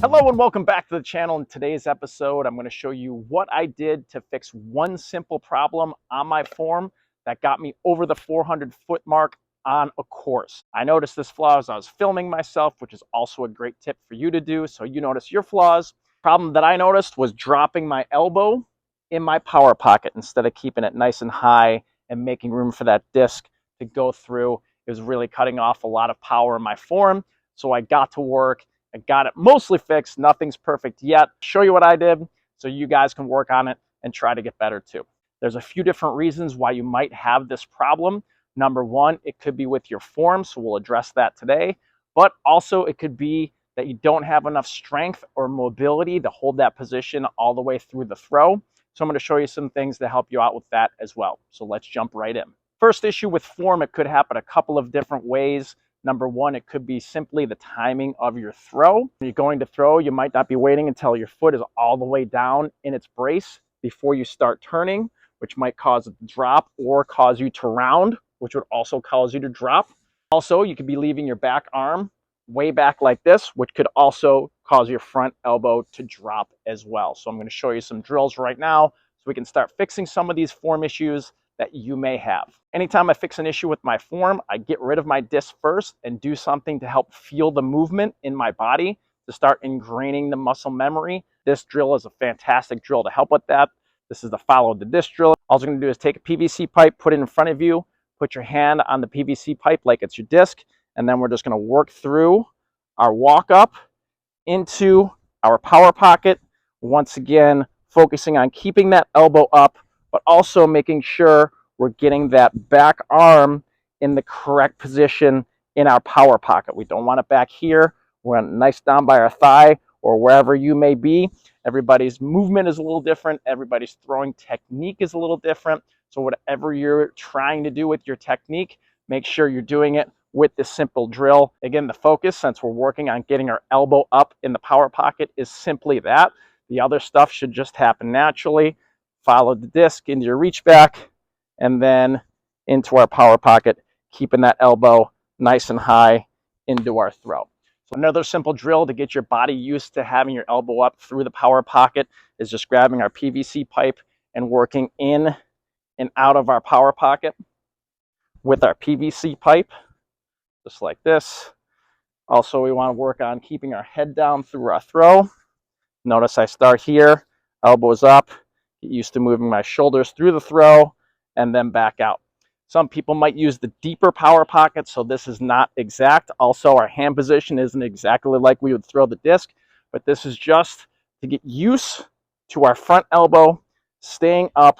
Hello and welcome back to the channel. In today's episode, I'm going to show you what I did to fix one simple problem on my form that got me over the 400-foot mark on a course. I noticed this flaw as I was filming myself, which is also a great tip for you to do so you notice your flaws. Problem that I noticed was dropping my elbow in my power pocket instead of keeping it nice and high and making room for that disc to go through. It was really cutting off a lot of power in my form, so I got to work. I got it mostly fixed. Nothing's perfect yet. Show you what I did so you guys can work on it and try to get better too. There's a few different reasons why you might have this problem. Number one, it could be with your form, so we'll address that today. But also it could be that you don't have enough strength or mobility to hold that position all the way through the throw. So I'm going to show you some things to help you out with that as well. So let's jump right in. First issue with form, it could happen a couple of different ways. Number one, it could be simply the timing of your throw. When you're going to throw, you might not be waiting until your foot is all the way down in its brace before you start turning, which might cause it to drop or cause you to round, which would also cause you to drop. Also, you could be leaving your back arm way back like this, which could also cause your front elbow to drop as well. So I'm going to show you some drills right now so we can start fixing some of these form issues that you may have. Anytime I fix an issue with my form, I get rid of my disc first and do something to help feel the movement in my body to start ingraining the muscle memory. This drill is a fantastic drill to help with that. This is the follow the disc drill. All you're going to do is take a PVC pipe, put it in front of you, put your hand on the PVC pipe like it's your disc, and then we're just going to work through our walk up into our power pocket. Once again, focusing on keeping that elbow up, but also making sure we're getting that back arm in the correct position in our power pocket. We don't want it back here. We want it nice down by our thigh or wherever you may be. Everybody's movement is a little different. Everybody's throwing technique is a little different. So whatever you're trying to do with your technique, make sure you're doing it with this simple drill. Again, the focus, since we're working on getting our elbow up in the power pocket, is simply that. The other stuff should just happen naturally. Follow the disc into your reach back and then into our power pocket, keeping that elbow nice and high into our throw. So another simple drill to get your body used to having your elbow up through the power pocket is just grabbing our PVC pipe and working in and out of our power pocket with our PVC pipe, just like this. Also, we want to work on keeping our head down through our throw. Notice I start here, elbows up, get used to moving my shoulders through the throw and then back out. Some people might use the deeper power pocket, so this is not exact. Also, our hand position isn't exactly like we would throw the disc, but this is just to get used to our front elbow staying up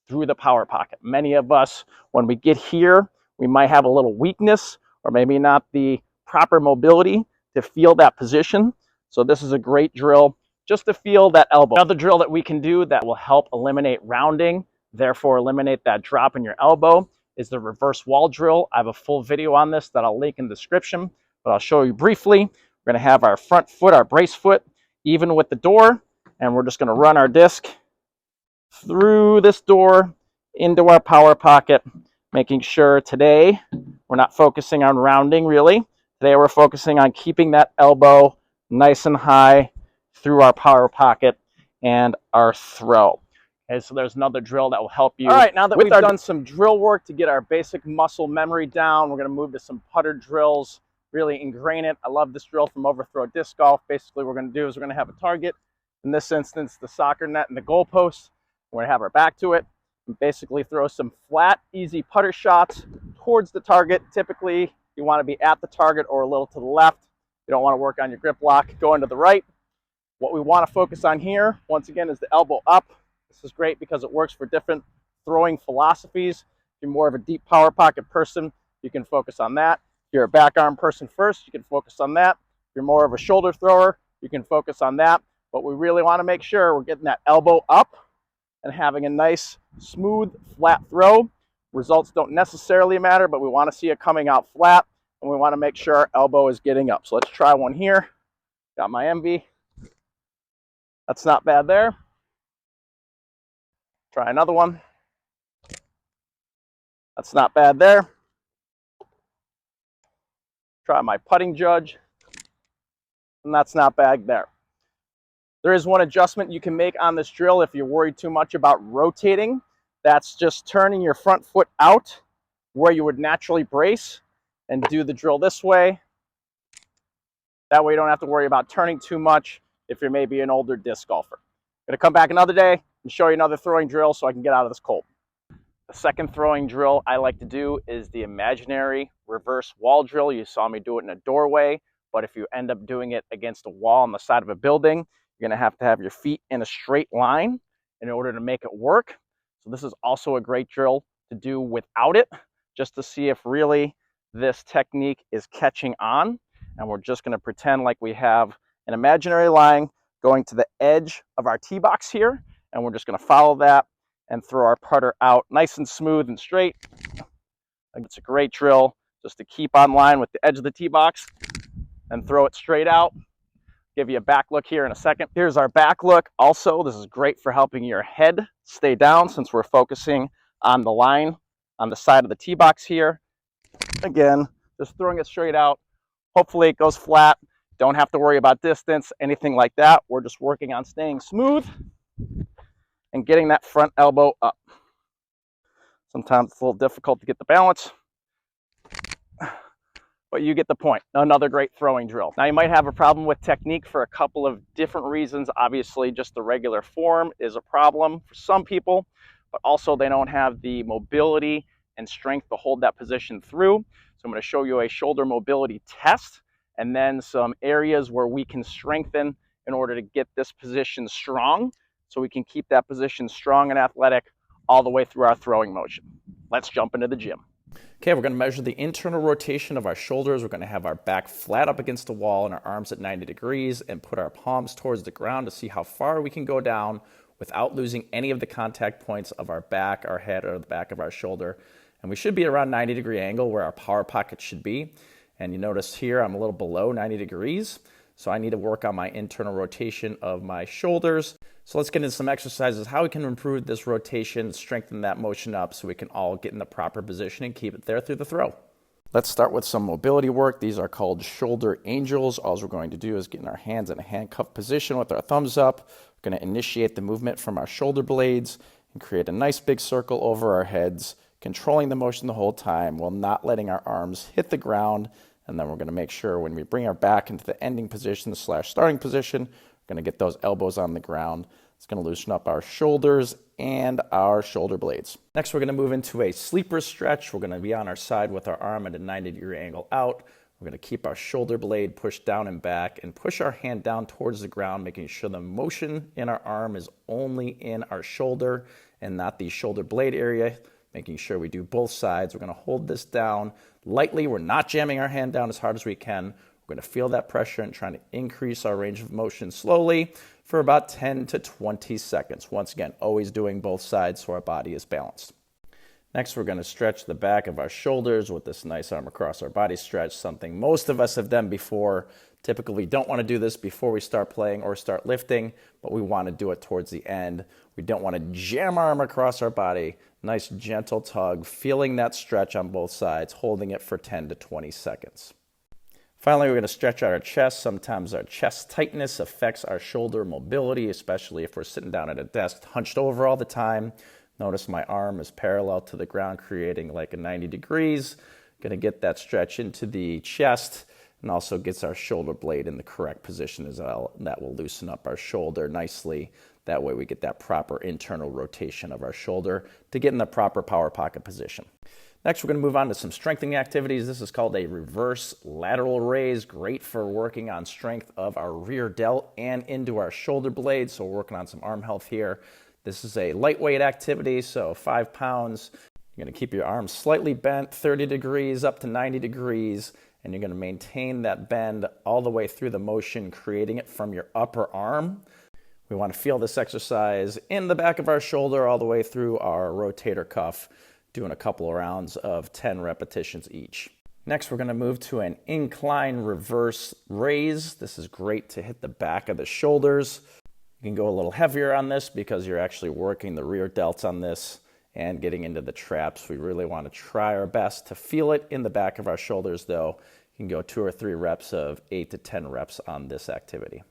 through the power pocket. Many of us, when we get here, we might have a little weakness or maybe not the proper mobility to feel that position. So this is a great drill just to feel that elbow. Another drill that we can do that will help eliminate rounding, therefore eliminate that drop in your elbow, is the reverse wall drill. I have a full video on this that I'll link in the description, but I'll show you briefly. We're going to have our front foot, our brace foot, even with the door, and we're just going to run our disc through this door into our power pocket, making sure today we're not focusing on rounding really. Today we're focusing on keeping that elbow nice and high through our power pocket and our throw. Okay, so there's another drill that will help you. All right, now that we've done some drill work to get our basic muscle memory down, we're going to move to some putter drills, really ingrain it. I love this drill from overthrow disc golf. Basically, what we're going to do is we're going to have a target, in this instance, the soccer net and the goalpost. We're going to have our back to it and basically throw some flat, easy putter shots towards the target. Typically, you want to be at the target or a little to the left. You don't want to work on your grip lock going to the right. What we want to focus on here, once again, is the elbow up. This is great because it works for different throwing philosophies. If you're more of a deep power pocket person, you can focus on that. If you're a back arm person first, you can focus on that. If you're more of a shoulder thrower, you can focus on that. But we really want to make sure we're getting that elbow up and having a nice, smooth, flat throw. Results don't necessarily matter, but we want to see it coming out flat, and we want to make sure our elbow is getting up. So let's try one here. Got my envy. That's not bad there. Try another one. That's not bad there. Try my putting judge. And that's not bad there. There is one adjustment you can make on this drill if you're worried too much about rotating. That's just turning your front foot out where you would naturally brace and do the drill this way. That way you don't have to worry about turning too much if you're maybe an older disc golfer. I'm gonna come back another day and show you another throwing drill so I can get out of this cold. The second throwing drill I like to do is the imaginary reverse wall drill. You saw me do it in a doorway, but if you end up doing it against a wall on the side of a building, you're gonna have to have your feet in a straight line in order to make it work. So this is also a great drill to do without it, just to see if really this technique is catching on. And we're just gonna pretend like we have an imaginary line going to the edge of our tee box here, and we're just gonna follow that and throw our putter out nice and smooth and straight. It's a great drill just to keep on line with the edge of the tee box and throw it straight out. Give you a back look here in a second. Here's our back look. Also, this is great for helping your head stay down since we're focusing on the line on the side of the tee box here. Again, just throwing it straight out. Hopefully it goes flat. Don't have to worry about distance, anything like that. We're just working on staying smooth and getting that front elbow up. Sometimes it's a little difficult to get the balance, but you get the point. Another great throwing drill. Now you might have a problem with technique for a couple of different reasons. Obviously, just the regular form is a problem for some people, but also they don't have the mobility and strength to hold that position through. So I'm going to show you a shoulder mobility test and then some areas where we can strengthen in order to get this position strong, so we can keep that position strong and athletic all the way through our throwing motion. Let's jump into the gym. Okay, we're going to measure the internal rotation of our shoulders. We're going to have our back flat up against the wall and our arms at 90 degrees and put our palms towards the ground to see how far we can go down without losing any of the contact points of our back, our head, or the back of our shoulder. And we should be around 90-degree angle where our power pocket should be. And you notice here I'm a little below 90 degrees. So I need to work on my internal rotation of my shoulders. So let's get into some exercises, how we can improve this rotation, strengthen that motion up so we can all get in the proper position and keep it there through the throw. Let's start with some mobility work. These are called shoulder angels. All we're going to do is get in our hands in a handcuff position with our thumbs up. We're going to initiate the movement from our shoulder blades and create a nice big circle over our heads, controlling the motion the whole time while not letting our arms hit the ground. And then we're going to make sure when we bring our back into the ending position / starting position, we're going to get those elbows on the ground. It's going to loosen up our shoulders and our shoulder blades. Next, we're going to move into a sleeper stretch. We're going to be on our side with our arm at a 90-degree angle out. We're going to keep our shoulder blade pushed down and back and push our hand down towards the ground, making sure the motion in our arm is only in our shoulder and not the shoulder blade area, making sure we do both sides. We're going to hold this down lightly. We're not jamming our hand down as hard as we can. We're going to feel that pressure and trying to increase our range of motion slowly for about 10 to 20 seconds. Once again, always doing both sides so our body is balanced. Next, we're going to stretch the back of our shoulders with this nice arm across our body stretch, something most of us have done before. Typically, we don't want to do this before we start playing or start lifting, but we want to do it towards the end. We don't want to jam our arm across our body. Nice gentle tug, feeling that stretch on both sides, holding it for 10 to 20 seconds. Finally, we're going to stretch out our chest. Sometimes our chest tightness affects our shoulder mobility, especially if we're sitting down at a desk hunched over all the time. Notice my arm is parallel to the ground, creating like a 90 degrees. Going to get that stretch into the chest and also gets our shoulder blade in the correct position as well. That will loosen up our shoulder nicely. That way we get that proper internal rotation of our shoulder to get in the proper power pocket position. Next, we're going to move on to some strengthening activities. This is called a reverse lateral raise. Great for working on strength of our rear delt and into our shoulder blades. So we're working on some arm health here. This is a lightweight activity, so 5 pounds. You're going to keep your arms slightly bent, 30 degrees up to 90 degrees, and you're going to maintain that bend all the way through the motion, creating it from your upper arm. We want to feel this exercise in the back of our shoulder all the way through our rotator cuff, doing a couple of rounds of 10 repetitions each. Next, we're going to move to an incline reverse raise. This is great to hit the back of the shoulders. You can go a little heavier on this because you're actually working the rear delts on this and getting into the traps. We really want to try our best to feel it in the back of our shoulders, though. You can go 2 or 3 reps of 8 to 10 reps on this activity.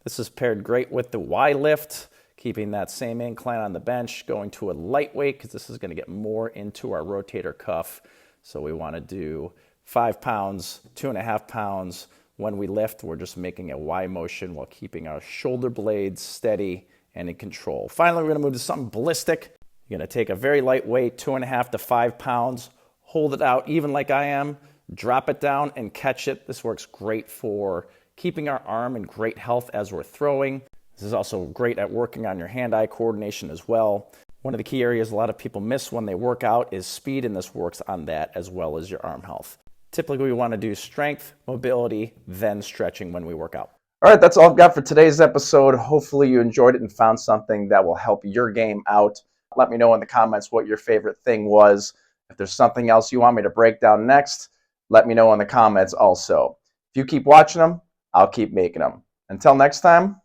This is paired great with the Y lift, keeping that same incline on the bench, going to a lightweight because this is going to get more into our rotator cuff. So we want to do 5 pounds, 2.5 pounds. When we lift, we're just making a Y motion while keeping our shoulder blades steady and in control. Finally, we're going to move to something ballistic. You're going to take a very light weight, 2.5 to 5 pounds, hold it out even like I am, drop it down and catch it. This works great for keeping our arm in great health as we're throwing. This is also great at working on your hand-eye coordination as well. One of the key areas a lot of people miss when they work out is speed, and this works on that as well as your arm health. Typically, we want to do strength, mobility, then stretching when we work out. All right, that's all I've got for today's episode. Hopefully you enjoyed it and found something that will help your game out. Let me know in the comments what your favorite thing was. If there's something else you want me to break down next, let me know in the comments also. If you keep watching them, I'll keep making them. Until next time,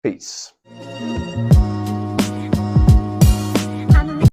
peace.